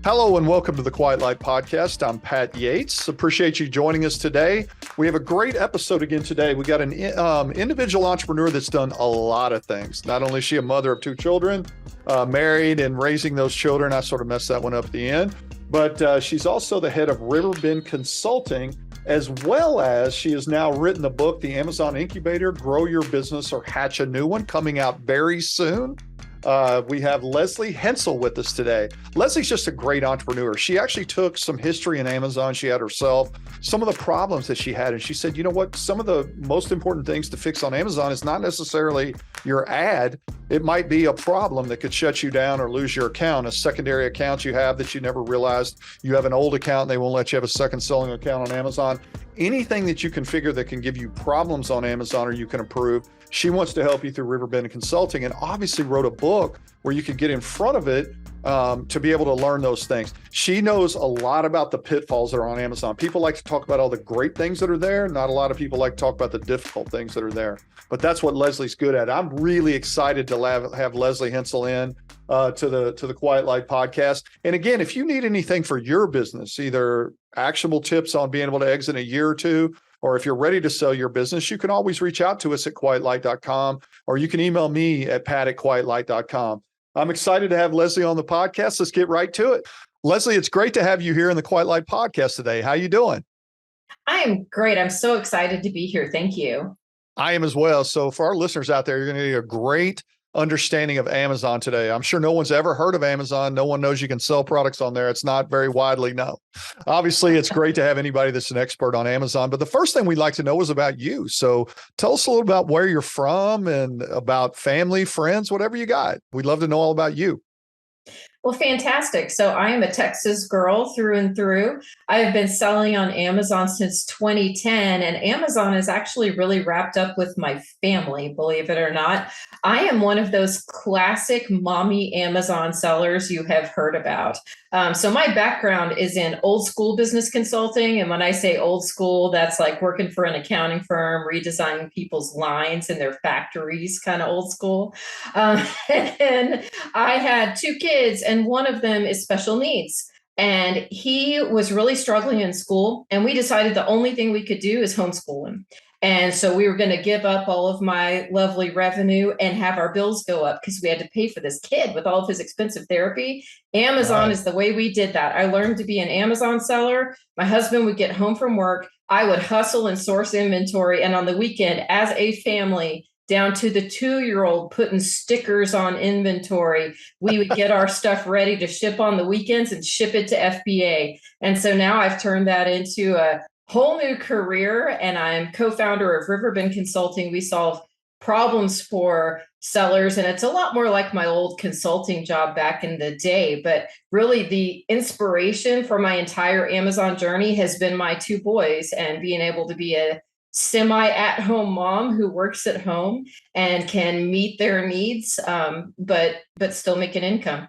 Hello and welcome to the Quiet Life Podcast. I'm Pat Yates. Appreciate you joining us today. We have a great episode again today. We got an individual entrepreneur that's done a lot of things. Not only is she a mother of two children, married and raising those children. I sort of messed that one up at the end. But she's also the head of Riverbend Consulting, as well as she has now written the book, The Amazon Incubator, Grow Your Business or Hatch a New One, coming out very soon. We have Lesley Hensell with us today. Lesley's just a great entrepreneur. She actually took some history in Amazon she had herself, some of the problems that she had, and she said, you know what, some of the most important things to fix on Amazon is not necessarily your ad. It might be a problem that could shut you down or lose your account, a secondary account you have that you never realized. You have an old account and they won't let you have a second selling account on Amazon. Anything that you configure that can give you problems on Amazon or you can improve, she wants to help you through Riverbend Consulting, and obviously wrote a book where you can get in front of it to be able to learn those things. She knows a lot about the pitfalls that are on Amazon. People like to talk about all the great things that are there. Not a lot of people like to talk about the difficult things that are there, but that's what Lesley's good at. I'm really excited to have Lesley Hensell in to the Quiet Life Podcast. And again, if you need anything for your business, either actionable tips on being able to exit in a year or two, or if you're ready to sell your business, you can always reach out to us at quietlight.com, or you can email me at pat@quietlight.com. I'm excited to have Lesley on the podcast. Let's get right to it. Lesley, it's great to have you here in the Quiet Light Podcast today. How you doing? I am great. I'm so excited to be here. Thank you. I am as well. So for our listeners out there, you're going to get a great understanding of Amazon today. I'm sure no one's ever heard of Amazon. No one knows you can sell products on there. It's not very widely known. Obviously, it's great to have anybody that's an expert on Amazon. But the first thing we'd like to know is about you. So tell us a little about where you're from and about family, friends, whatever you got. We'd love to know all about you. Well, fantastic. So I am a Texas girl through and through. I have been selling on Amazon since 2010, and Amazon is actually really wrapped up with my family, believe it or not. I am one of those classic mommy Amazon sellers you have heard about. So my background is in old school business consulting. And when I say old school, that's like working for an accounting firm, redesigning people's lines in their factories, kind of old school. And I had two kids, and one of them is special needs. And he was really struggling in school. And we decided the only thing we could do is homeschool him. And so we were going to give up all of my lovely revenue and have our bills go up because we had to pay for this kid with all of his expensive therapy. Amazon is the way we did that. I learned to be an Amazon seller. My husband would get home from work. I would hustle and source inventory. And on the weekend, as a family, down to the 2-year-old putting stickers on inventory, we would get our stuff ready to ship on the weekends and ship it to FBA. And so now I've turned that into a whole new career, and I'm co-founder of Riverbend Consulting. We solve problems for sellers, and it's a lot more like my old consulting job back in the day. But really, the inspiration for my entire Amazon journey has been my two boys and being able to be a semi-at-home mom who works at home and can meet their needs, but still make an income.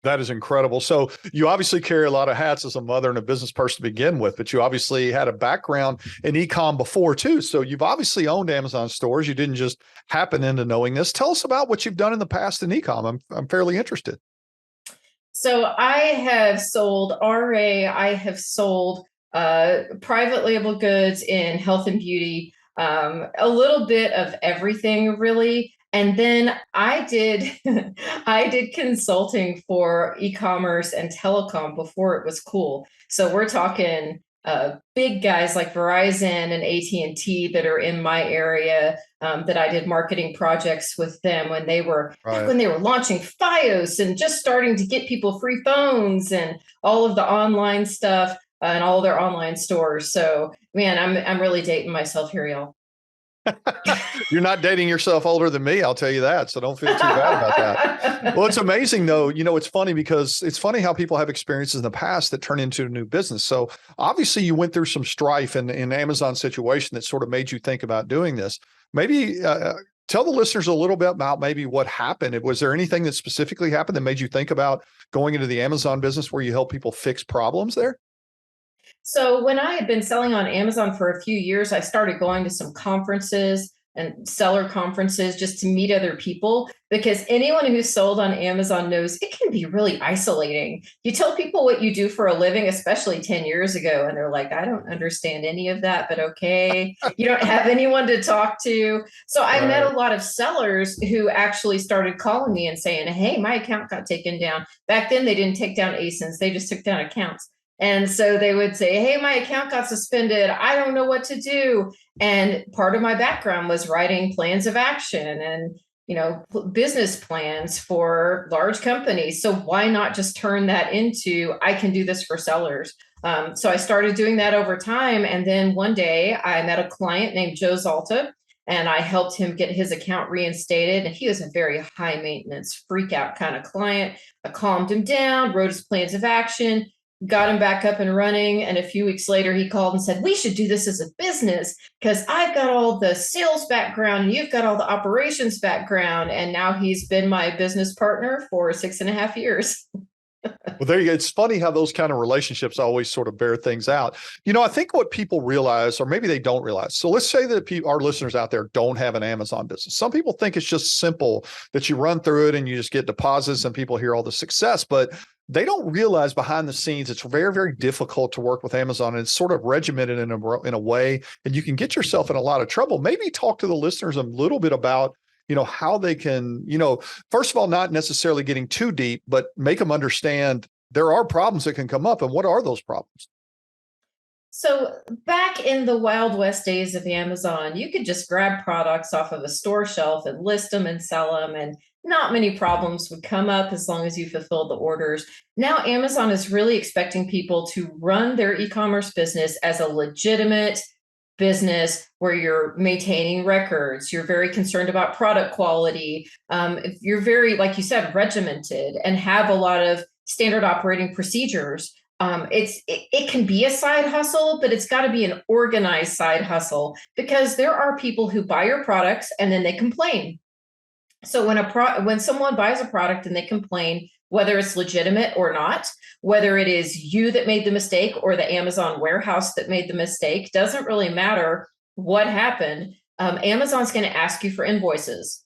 That is incredible. So you obviously carry a lot of hats as a mother and a business person to begin with, but you obviously had a background in e-com before too. So you've obviously owned Amazon stores. You didn't just happen into knowing this. Tell us about what you've done in the past in e-com. I'm fairly interested. So I have sold RA. I have sold private label goods in health and beauty, a little bit of everything really. And then I did consulting for e-commerce and telecom before it was cool. So we're talking big guys like Verizon and AT&T that are in my area, that I did marketing projects with them when they were launching FiOS and just starting to get people free phones and all of the online stuff and all their online stores. So man, I'm really dating myself here, y'all. You're not dating yourself older than me, I'll tell you that. So don't feel too bad about that. Well, it's amazing though. You know, it's funny because it's funny how people have experiences in the past that turn into a new business. So obviously you went through some strife in Amazon situation that sort of made you think about doing this. Maybe tell the listeners a little bit about maybe what happened. Was there anything that specifically happened that made you think about going into the Amazon business where you help people fix problems there? So when I had been selling on Amazon for a few years, I started going to some conferences. and seller conferences just to meet other people, because anyone who's sold on Amazon knows it can be really isolating. You tell people what you do for a living, especially 10 years ago, and they're like, I don't understand any of that, but okay. You don't have anyone to talk to. So I met a lot of sellers who actually started calling me and saying, hey, my account got taken down. Back then, they didn't take down ASINs, they just took down accounts. And so they would say, hey, my account got suspended. I don't know what to do. And part of my background was writing plans of action and, business plans for large companies. So why not just turn that into, I can do this for sellers. So I started doing that over time. And then one day I met a client named Joe Zalta, and I helped him get his account reinstated. And he was a very high maintenance, freak out kind of client. I calmed him down, wrote his plans of action, got him back up and running. And a few weeks later, he called and said, we should do this as a business because I've got all the sales background and you've got all the operations background. And now he's been my business partner for 6.5 years. Well, there you go. It's funny how those kind of relationships always sort of bear things out. I think what people realize, or maybe they don't realize. So let's say that our listeners out there don't have an Amazon business. Some people think it's just simple that you run through it and you just get deposits and people hear all the success, but they don't realize behind the scenes, it's very, very difficult to work with Amazon, and it's sort of regimented in a way, and you can get yourself in a lot of trouble. Maybe talk to the listeners a little bit about how they can, first of all, not necessarily getting too deep, but make them understand there are problems that can come up. And what are those problems? So back in the Wild West days of Amazon, you could just grab products off of a store shelf and list them and sell them, and not many problems would come up as long as you fulfilled the orders. Now, Amazon is really expecting people to run their e-commerce business as a legitimate business where you're maintaining records, you're very concerned about product quality, you're very, like you said, regimented and have a lot of standard operating procedures. It can be a side hustle, but it's got to be an organized side hustle, because there are people who buy your products and then they complain. So when someone buys a product and they complain, whether it's legitimate or not, whether it is you that made the mistake or the Amazon warehouse that made the mistake, doesn't really matter what happened. Amazon's going to ask you for invoices.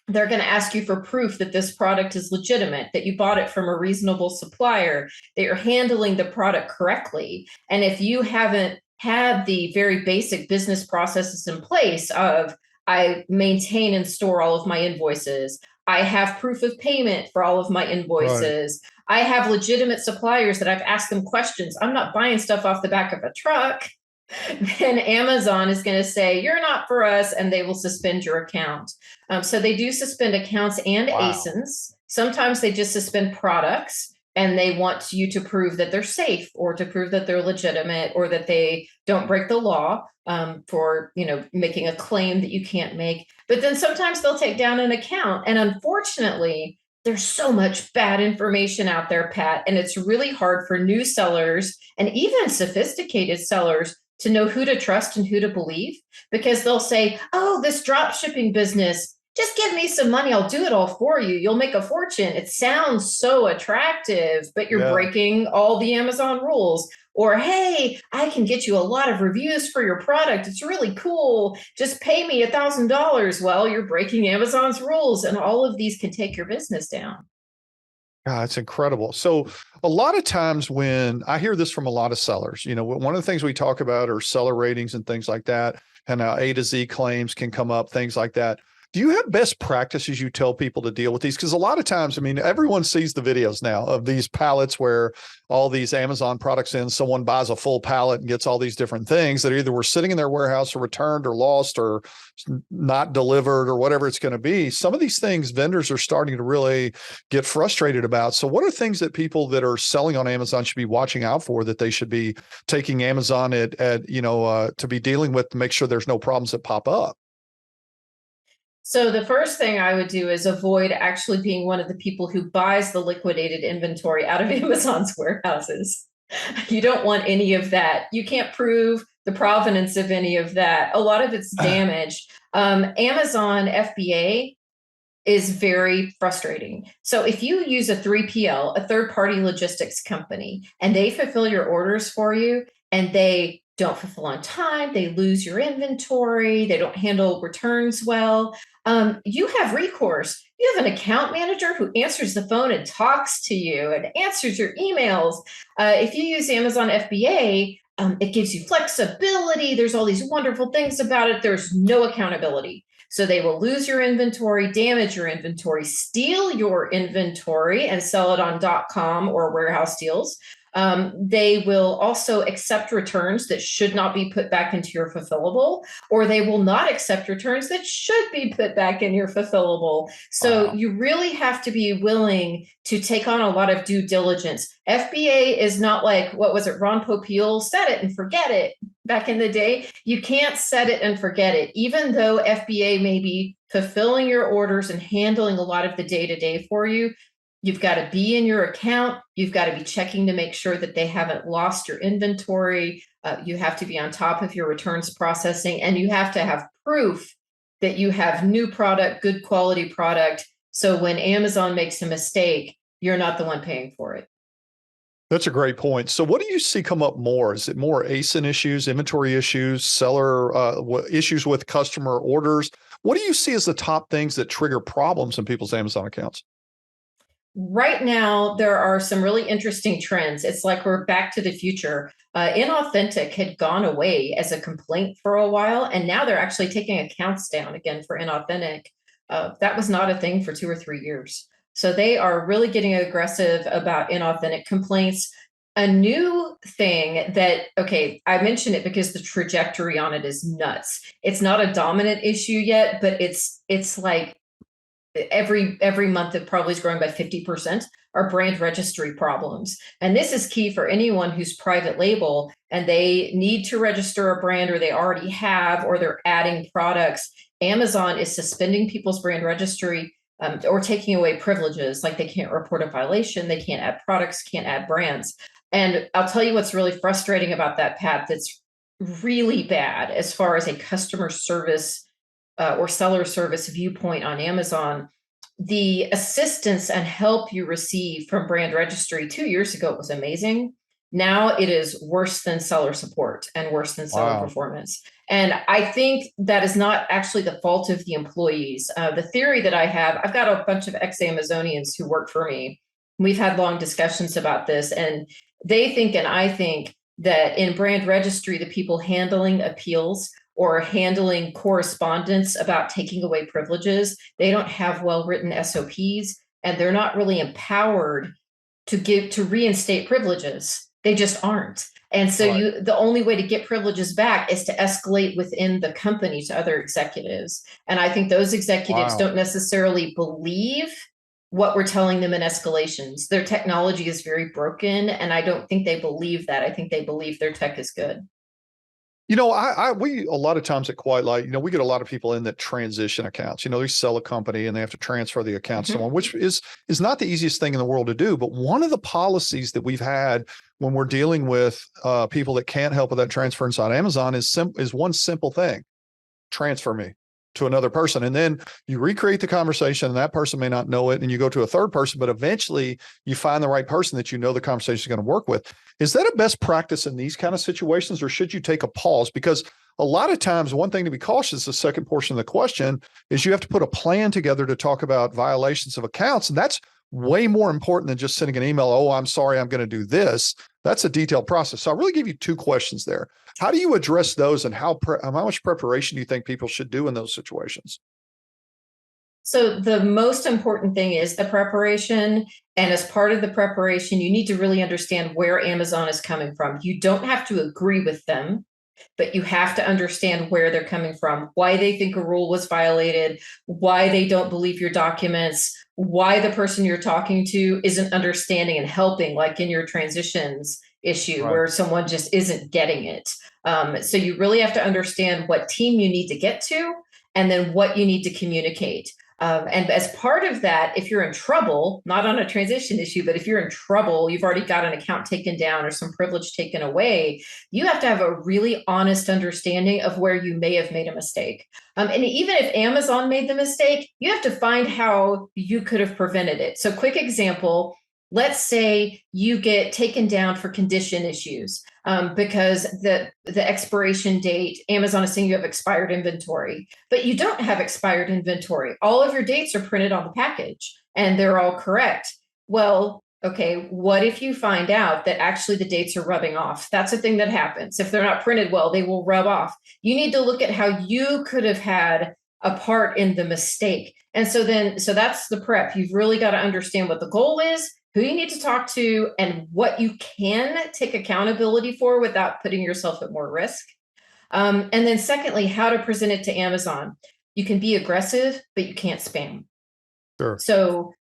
They're going to ask you for proof that this product is legitimate, that you bought it from a reasonable supplier, that you're handling the product correctly. And if you haven't had the very basic business processes in place of, I maintain and store all of my invoices, I have proof of payment for all of my invoices, right, I have legitimate suppliers that I've asked them questions, I'm not buying stuff off the back of a truck, then Amazon is going to say, you're not for us, and they will suspend your account. So they do suspend accounts and ASINs. Sometimes they just suspend products, and they want you to prove that they're safe or to prove that they're legitimate or that they don't break the law, for making a claim that you can't make. But then sometimes they'll take down an account. And unfortunately, there's so much bad information out there, Pat, and it's really hard for new sellers and even sophisticated sellers to know who to trust and who to believe, because they'll say, oh, this drop shipping business, just give me some money, I'll do it all for you, you'll make a fortune. It sounds so attractive, but you're breaking all the Amazon rules. Or, hey, I can get you a lot of reviews for your product, it's really cool, just pay me $1,000. Well, you're breaking Amazon's rules, and all of these can take your business down. God, it's incredible. So a lot of times when I hear this from a lot of sellers, one of the things we talk about are seller ratings and things like that, and how A to Z claims can come up, things like that. Do you have best practices you tell people to deal with these? Because a lot of times, everyone sees the videos now of these pallets where all these Amazon products in, someone buys a full pallet and gets all these different things that either were sitting in their warehouse or returned or lost or not delivered or whatever it's going to be. Some of these things vendors are starting to really get frustrated about. So what are things that people that are selling on Amazon should be watching out for, that they should be taking Amazon to be dealing with to make sure there's no problems that pop up? So the first thing I would do is avoid actually being one of the people who buys the liquidated inventory out of Amazon's warehouses. You don't want any of that. You can't prove the provenance of any of that. A lot of it's damaged. Amazon FBA is very frustrating. So if you use a 3PL, a third-party logistics company, and they fulfill your orders for you, and they don't fulfill on time, they lose your inventory, they don't handle returns well, you have recourse. You have an account manager who answers the phone and talks to you and answers your emails. If you use Amazon FBA, it gives you flexibility. There's all these wonderful things about it. There's no accountability. So they will lose your inventory, damage your inventory, steal your inventory and sell it on .com or warehouse deals. They will also accept returns that should not be put back into your fulfillable, or they will not accept returns that should be put back in your fulfillable. So you really have to be willing to take on a lot of due diligence. FBA is not like, what was it, Ron Popeil, set it and forget it back in the day. You can't set it and forget it. Even though FBA may be fulfilling your orders and handling a lot of the day-to-day for you, you've got to be in your account. You've got to be checking to make sure that they haven't lost your inventory. You have to be on top of your returns processing, and you have to have proof that you have new product, good quality product. So when Amazon makes a mistake, you're not the one paying for it. That's a great point. So what do you see come up more? Is it more ASIN issues, inventory issues, seller issues with customer orders? What do you see as the top things that trigger problems in people's Amazon accounts? Right now, there are some really interesting trends. It's like we're back to the future. Inauthentic had gone away as a complaint for a while, and now they're actually taking accounts down again for inauthentic. That was not a thing for 2 or 3 years. So they are really getting aggressive about inauthentic complaints. A new thing that, okay, I mention it because the trajectory on it is nuts. It's not a dominant issue yet, but it's like every month it probably is growing by 50%, are brand registry problems. And this is key for anyone who's private label and they need to register a brand, or they already have, or they're adding products. Amazon is suspending people's brand registry or taking away privileges, like they can't report a violation, they can't add products, can't add brands. And I'll tell you what's really frustrating about that, Pat, that's really bad as far as a customer service or seller service viewpoint on Amazon. The assistance and help you receive from brand registry 2 years ago was amazing. Now it is worse than seller support and worse than seller performance. And I think that is not actually the fault of the employees. The theory that I have, I've got a bunch of ex-Amazonians who work for me. We've had long discussions about this, and they think, and I think, that in brand registry, the people handling appeals or handling correspondence about taking away privileges, they don't have well-written SOPs, and they're not really empowered to reinstate privileges. They just aren't. And so the only way to get privileges back is to escalate within the company to other executives. And I think those executives don't necessarily believe what we're telling them in escalations. Their technology is very broken, and I don't think they believe that. I think they believe their tech is good. You know, we a lot of times at Quiet Light, we get a lot of people in that transition accounts. They sell a company and they have to transfer the account to someone, which is not the easiest thing in the world to do. But one of the policies that we've had when we're dealing with people that can't help with that transference on Amazon is one simple thing: transfer me to another person. And then you recreate the conversation, and that person may not know it, and you go to a third person, but eventually you find the right person that the conversation is going to work with. Is that a best practice in these kind of situations, or should you take a pause? Because a lot of times, one thing to be cautious, the second portion of the question, is you have to put a plan together to talk about violations of accounts. And that's way more important than just sending an email, "Oh, I'm sorry, I'm going to do this." That's a detailed process. So I really give you two questions there. How do you address those, and how much preparation do you think people should do in those situations? So the most important thing is the preparation. And as part of the preparation, you need to really understand where Amazon is coming from. You don't have to agree with them, but you have to understand where they're coming from, why they think a rule was violated, why they don't believe your documents, why the person you're talking to isn't understanding and helping, like in your transitions issue where someone just isn't getting it. So you really have to understand what team you need to get to, and then what you need to communicate. And as part of that, if you're in trouble, not on a transition issue, but if you're in trouble, you've already got an account taken down or some privilege taken away, you have to have a really honest understanding of where you may have made a mistake. And even if Amazon made the mistake, you have to find how you could have prevented it. So quick example, let's say you get taken down for condition issues because the expiration date, Amazon is saying you have expired inventory, but you don't have expired inventory. All of your dates are printed on the package and they're all correct. Well, okay, what if you find out that actually the dates are rubbing off? That's a thing that happens. If they're not printed well, they will rub off. You need to look at how you could have had a part in the mistake. And so that's the prep. You've really got to understand what the goal is, who you need to talk to, and what you can take accountability for without putting yourself at more risk. And then secondly, how to present it to Amazon. You can be aggressive, but you can't spam. Sure.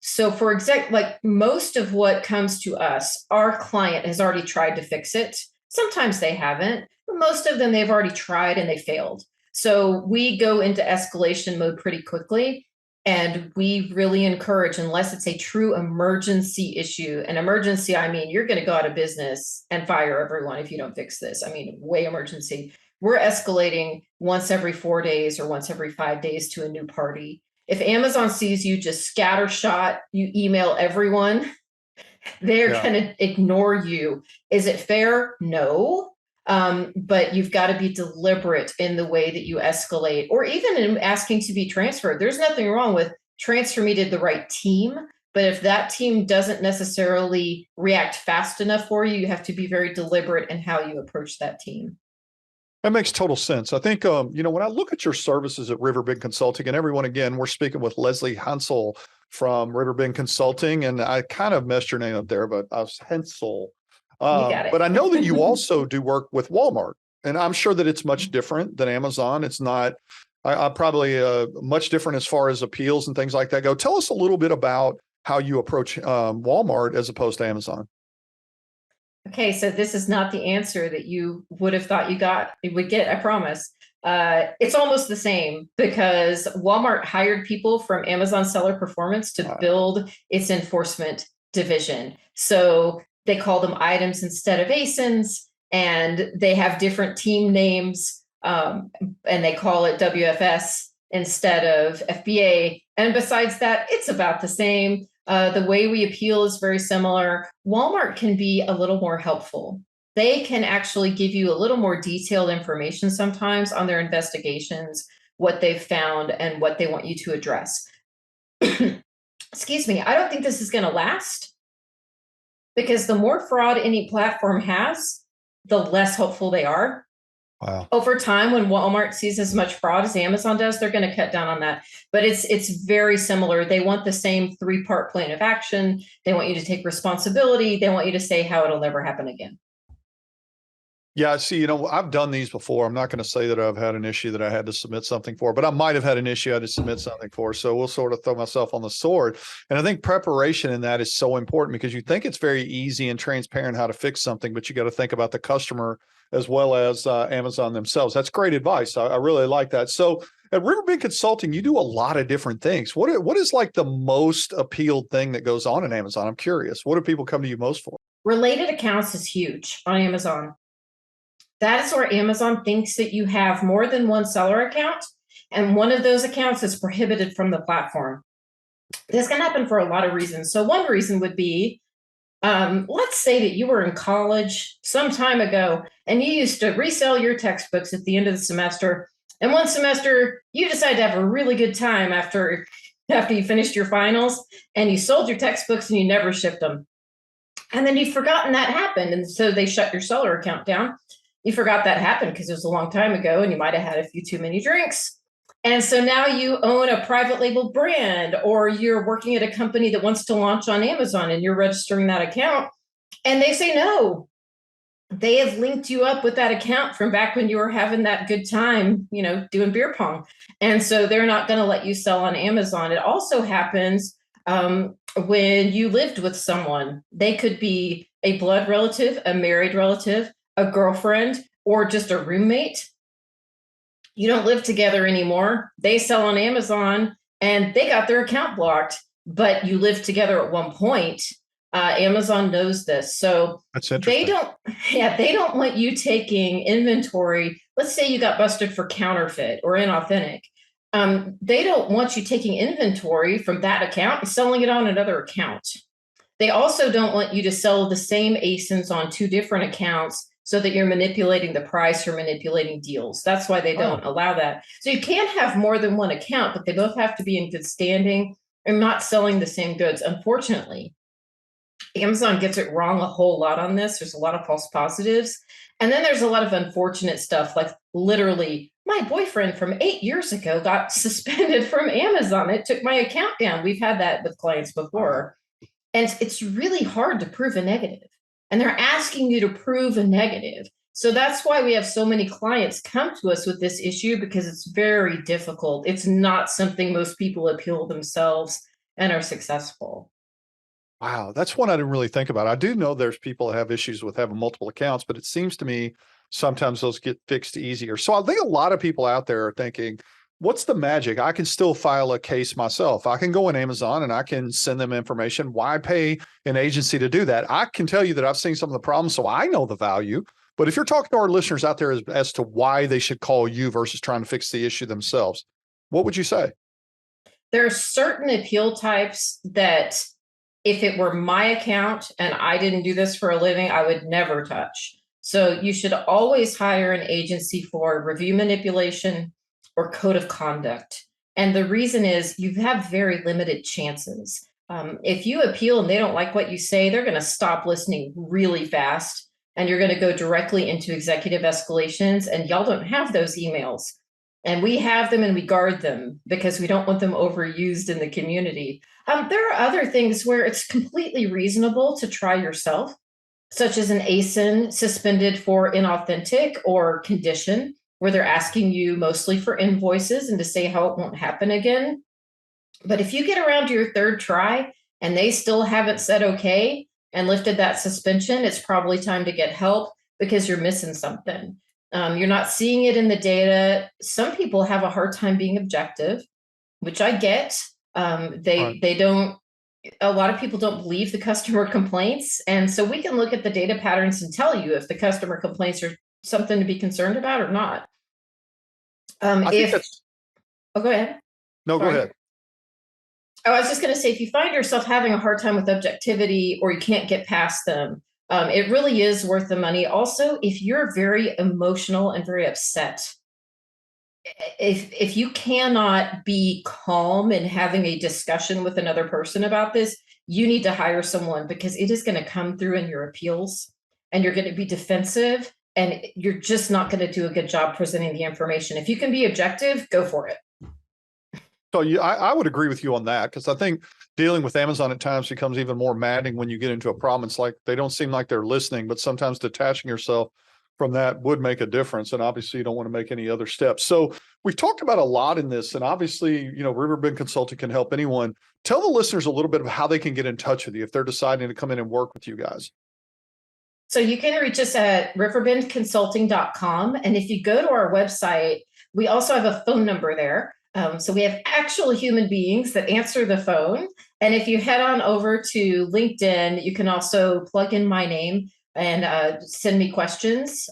So for like most of what comes to us, our client has already tried to fix it. Sometimes they haven't, but most of them they've already tried and they failed. So we go into escalation mode pretty quickly. And we really encourage, unless it's a true emergency issue, an emergency, I mean, you're going to go out of business and fire everyone if you don't fix this. I mean, way emergency. We're escalating once every 4 days or once every 5 days to a new party. If Amazon sees you just scattershot, you email everyone, they're going to ignore you. Is it fair? No. But you've got to be deliberate in the way that you escalate, or even in asking to be transferred. There's nothing wrong with transfer me to the right team. But if that team doesn't necessarily react fast enough for you, you have to be very deliberate in how you approach that team. That makes total sense. I think, when I look at your services at Riverbend Consulting, and everyone, again, we're speaking with Lesley Hensell from Riverbend Consulting, and I kind of messed your name up there, but I was Hensell. You got it. But I know that you also do work with Walmart, and I'm sure that it's much different than Amazon. It's not, I probably much different as far as appeals and things like that go. Tell us a little bit about how you approach Walmart as opposed to Amazon. Okay, so this is not the answer that you would have thought you would get, I promise. It's almost the same because Walmart hired people from Amazon Seller Performance to build its enforcement division. So they call them items instead of ASINs, and they have different team names, and they call it WFS instead of FBA. And besides that, it's about the same. The way we appeal is very similar. Walmart can be a little more helpful. They can actually give you a little more detailed information sometimes on their investigations, what they've found, and what they want you to address. Excuse me. I don't think this is going to last because the more fraud any platform has, the less hopeful they are. Wow. Over time, when Walmart sees as much fraud as Amazon does, they're going to cut down on that. But it's very similar. They want the same 3-part plan of action. They want you to take responsibility. They want you to say how it'll never happen again. Yeah, see, I've done these before. I'm not going to say that I've had an issue that I had to submit something for, but I might have had an issue I had to submit something for. So we'll sort of throw myself on the sword. And I think preparation in that is so important because you think it's very easy and transparent how to fix something, but you got to think about the customer as well as Amazon themselves. That's great advice. I really like that. So at Riverbend Consulting, you do a lot of different things. What is like the most appealed thing that goes on in Amazon? I'm curious. What do people come to you most for? Related accounts is huge on Amazon. That is where Amazon thinks that you have more than one seller account, and one of those accounts is prohibited from the platform. This can happen for a lot of reasons. So one reason would be, let's say that you were in college some time ago and you used to resell your textbooks at the end of the semester. And one semester you decided to have a really good time after you finished your finals, and you sold your textbooks and you never shipped them. And then you've forgotten that happened. And so they shut your seller account down. You forgot that happened because it was a long time ago and you might have had a few too many drinks. And so now you own a private label brand, or you're working at a company that wants to launch on Amazon and you're registering that account. And they say no. They have linked you up with that account from back when you were having that good time, doing beer pong. And so they're not going to let you sell on Amazon. It also happens when you lived with someone. They could be a blood relative, a married relative, a girlfriend, or just a roommate. You don't live together anymore. They sell on Amazon and they got their account blocked, but you lived together at one point. Amazon knows this. So that's interesting. They don't want you taking inventory. Let's say you got busted for counterfeit or inauthentic. They don't want you taking inventory from that account and selling it on another account. They also don't want you to sell the same ASINs on two different accounts so that you're manipulating the price or manipulating deals. That's why they don't allow that. So you can have more than one account, but they both have to be in good standing and not selling the same goods. Unfortunately, Amazon gets it wrong a whole lot on this. There's a lot of false positives. And then there's a lot of unfortunate stuff, like literally my boyfriend from 8 years ago got suspended from Amazon. It took my account down. We've had that with clients before. And it's really hard to prove a negative. And they're asking you to prove a negative. So that's why we have so many clients come to us with this issue, because it's very difficult. It's not something most people appeal themselves and are successful. Wow, that's one I didn't really think about. I do know there's people that have issues with having multiple accounts, but it seems to me sometimes those get fixed easier. So I think a lot of people out there are thinking, what's the magic? I can still file a case myself. I can go on Amazon and I can send them information. Why pay an agency to do that? I can tell you that I've seen some of the problems, so I know the value. But if you're talking to our listeners out there as to why they should call you versus trying to fix the issue themselves, what would you say? There are certain appeal types that if it were my account and I didn't do this for a living, I would never touch. So you should always hire an agency for review manipulation or code of conduct. And the reason is you have very limited chances. If you appeal and they don't like what you say, they're going to stop listening really fast. And you're going to go directly into executive escalations. And y'all don't have those emails. And we have them and we guard them because we don't want them overused in the community. There are other things where it's completely reasonable to try yourself, such as an ASIN suspended for inauthentic or condition, where they're asking you mostly for invoices and to say how it won't happen again. But if you get around to your third try and they still haven't said okay and lifted that suspension, it's probably time to get help because you're missing something. You're not seeing it in the data. Some people have a hard time being objective, which I get. They don't, a lot of people don't believe the customer complaints. And so we can look at the data patterns and tell you if the customer complaints are something to be concerned about or not. I think that's, oh, go ahead. no, Sorry. go ahead. Oh, I was just going to say, if you find yourself having a hard time with objectivity or you can't get past them, it really is worth the money. Also, if you're very emotional and very upset, if you cannot be calm in having a discussion with another person about this, you need to hire someone, because it is going to come through in your appeals and you're going to be defensive and you're just not going to do a good job presenting the information. If you can be objective, go for it. So I would agree with you on that, because I think dealing with Amazon at times becomes even more maddening when you get into a problem. It's like they don't seem like they're listening, but sometimes detaching yourself from that would make a difference. And obviously you don't want to make any other steps. So we've talked about a lot in this, and obviously, Riverbend Consulting can help anyone. Tell the listeners a little bit of how they can get in touch with you if they're deciding to come in and work with you guys. So you can reach us at riverbendconsulting.com. And if you go to our website, we also have a phone number there. So we have actual human beings that answer the phone. And if you head on over to LinkedIn, you can also plug in my name and send me questions,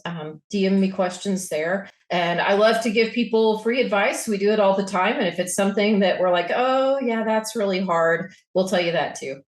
DM me questions there. And I love to give people free advice. We do it all the time. And if it's something that we're like, oh, yeah, that's really hard, we'll tell you that too.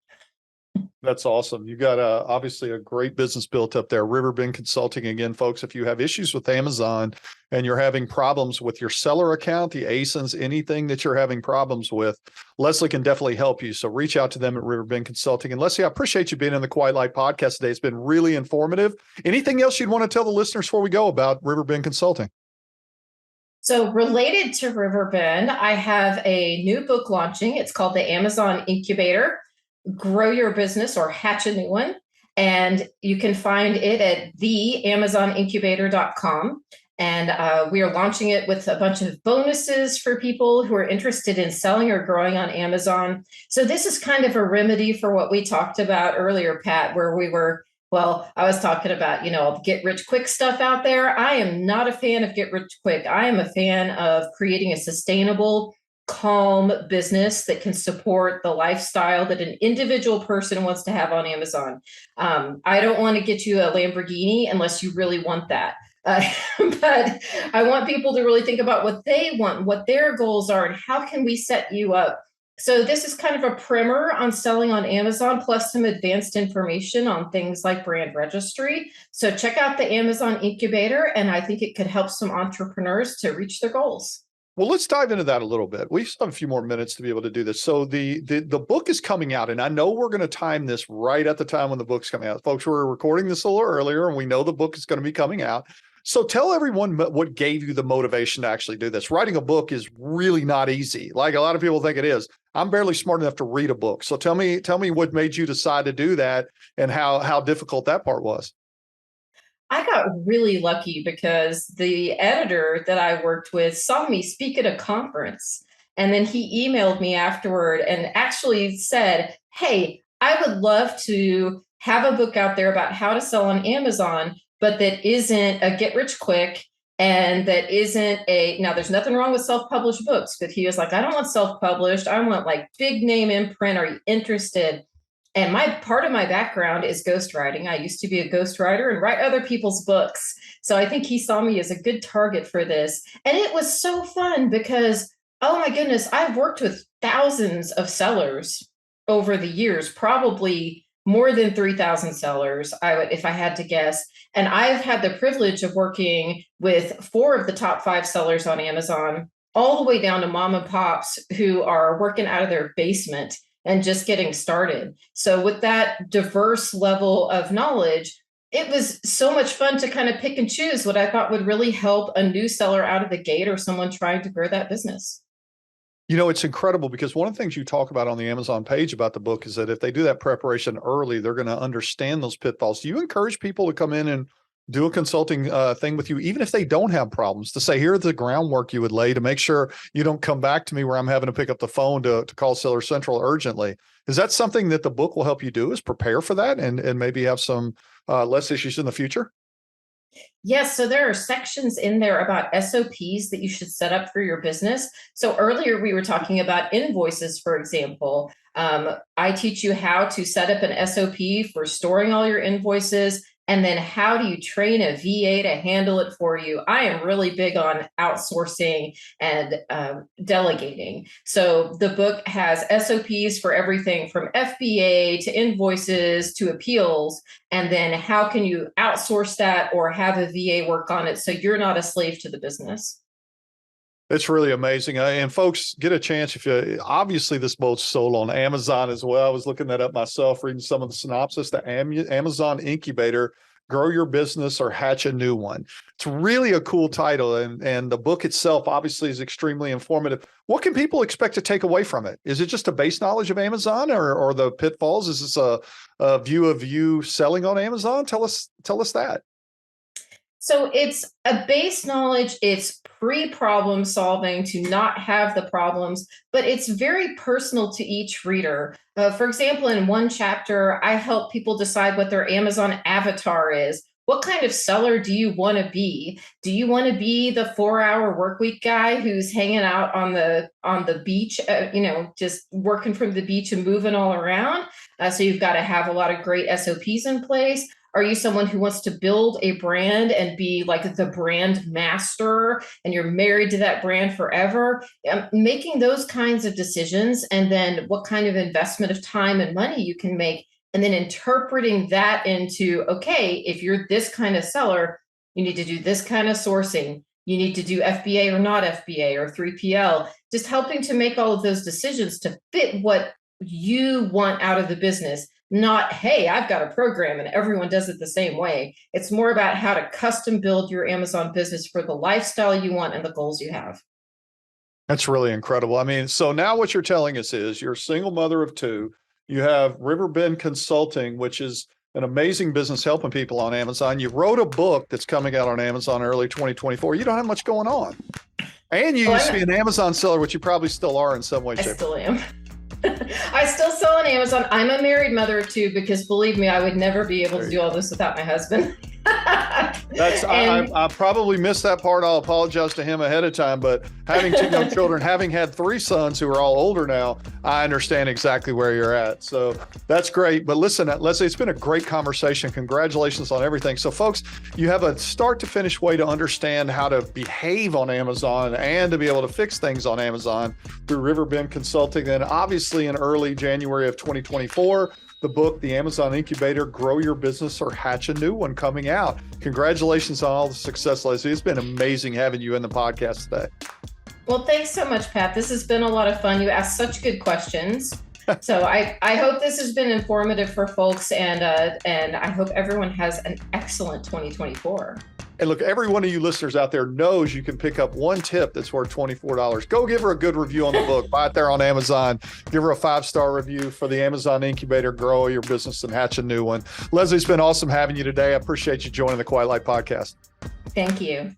That's awesome. You got obviously a great business built up there. Riverbend Consulting. Again, folks, if you have issues with Amazon and you're having problems with your seller account, the ASINs, anything that you're having problems with, Lesley can definitely help you. So reach out to them at Riverbend Consulting. And Lesley, I appreciate you being in the Quiet Light podcast today. It's been really informative. Anything else you'd want to tell the listeners before we go about Riverbend Consulting? So related to Riverbend, I have a new book launching. It's called the Amazon Incubator. Grow your business or hatch a new one. And you can find it at theamazonincubator.com. And we are launching it with a bunch of bonuses for people who are interested in selling or growing on Amazon. So this is kind of a remedy for what we talked about earlier, Pat, where I was talking about, get rich quick stuff out there. I am not a fan of get rich quick. I am a fan of creating a sustainable, calm business that can support the lifestyle that an individual person wants to have on Amazon. I don't want to get you a Lamborghini unless you really want that. But I want people to really think about what they want, what their goals are, and how can we set you up So this is kind of a primer on selling on Amazon, plus some advanced information on things like brand registry. So check out the Amazon Incubator, and I think it could help some entrepreneurs to reach their goals. Well, let's dive into that a little bit. We still have a few more minutes to be able to do this. So the book is coming out, and I know we're going to time this right at the time when the book's coming out. Folks, we're recording this a little earlier, and we know the book is going to be coming out. So tell everyone what gave you the motivation to actually do this. Writing a book is really not easy. Like a lot of people think it is. I'm barely smart enough to read a book. So tell me what made you decide to do that and how difficult that part was. I got really lucky because the editor that I worked with saw me speak at a conference. And then he emailed me afterward and actually said, "Hey, I would love to have a book out there about how to sell on Amazon, but that isn't a get rich quick. And that isn't now there's nothing wrong with self-published books, but he was like, I don't want self-published. I want like big name imprint. Are you interested?" And my part of my background is ghostwriting. I used to be a ghostwriter and write other people's books. So I think he saw me as a good target for this. And it was so fun because, oh my goodness, I've worked with thousands of sellers over the years, probably more than 3,000 sellers, if I had to guess. And I've had the privilege of working with 4 of the top 5 sellers on Amazon, all the way down to mom and pops who are working out of their basement and just getting started. So with that diverse level of knowledge, it was so much fun to kind of pick and choose what I thought would really help a new seller out of the gate or someone trying to grow that business. You know, it's incredible because one of the things you talk about on the Amazon page about the book is that if they do that preparation early, they're going to understand those pitfalls. Do you encourage people to come in and do a consulting thing with you, even if they don't have problems, to say, here's the groundwork you would lay to make sure you don't come back to me where I'm having to pick up the phone to call Seller Central urgently? Is that something that the book will help you do, is prepare for that and maybe have some less issues in the future? Yes, so there are sections in there about SOPs that you should set up for your business. So earlier we were talking about invoices, for example. I teach you how to set up an SOP for storing all your invoices. And then how do you train a VA to handle it for you? I am really big on outsourcing and delegating. So the book has SOPs for everything from FBA to invoices to appeals. And then how can you outsource that or have a VA work on it so you're not a slave to the business? It's really amazing. And folks, get a chance if you, obviously this boat's sold on Amazon as well. I was looking that up myself, reading some of the synopsis, the Amazon Incubator, Grow Your Business or Hatch a New One. It's really a cool title. And the book itself obviously is extremely informative. What can people expect to take away from it? Is it just a base knowledge of Amazon or the pitfalls? Is this a view of you selling on Amazon? Tell us that. So it's a base knowledge, it's pre-problem solving to not have the problems, but it's very personal to each reader. For example, in one chapter, I help people decide what their Amazon avatar is. What kind of seller do you want to be? Do you want to be the 4-hour work week guy who's hanging out on the beach, just working from the beach and moving all around? So you've got to have a lot of great SOPs in place. Are you someone who wants to build a brand and be like the brand master and you're married to that brand forever? Making those kinds of decisions, and then what kind of investment of time and money you can make, and then interpreting that into, okay, if you're this kind of seller, you need to do this kind of sourcing. You need to do FBA or not FBA or 3PL, just helping to make all of those decisions to fit what you want out of the business. Not, hey, I've got a program and everyone does it the same way. It's more about how to custom build your Amazon business for the lifestyle you want and the goals you have. That's really incredible. I mean, so now what you're telling us is you're a single mother of 2. You have Riverbend Consulting, which is an amazing business helping people on Amazon. You wrote a book that's coming out on Amazon early 2024. You don't have much going on. And you used to be an Amazon seller, which you probably still are in some way, shape. I still am. I still sell on Amazon. I'm a married mother of 2 because believe me, I would never be able to do all this without my husband. I probably missed that part. I'll apologize to him ahead of time, but having two young children, having had three sons who are all older now, I understand exactly where you're at. So that's great. But listen, Lesley, it's been a great conversation. Congratulations on everything. So folks, you have a start to finish way to understand how to behave on Amazon and to be able to fix things on Amazon through Riverbend Consulting. And obviously in early January of 2024, the book, The Amazon Incubator, Grow Your Business or Hatch a New One, coming out. Congratulations on all the success, Lesley. It's been amazing having you in the podcast today. Well, thanks so much, Pat. This has been a lot of fun. You asked such good questions. So I hope this has been informative for folks, and I hope everyone has an excellent 2024. And look, every one of you listeners out there knows you can pick up one tip that's worth $24. Go give her a good review on the book. Buy it there on Amazon. Give her a 5-star review for the Amazon Incubator, Grow Your Business and Hatch a New One. Lesley, it's been awesome having you today. I appreciate you joining the Quiet Light Podcast. Thank you.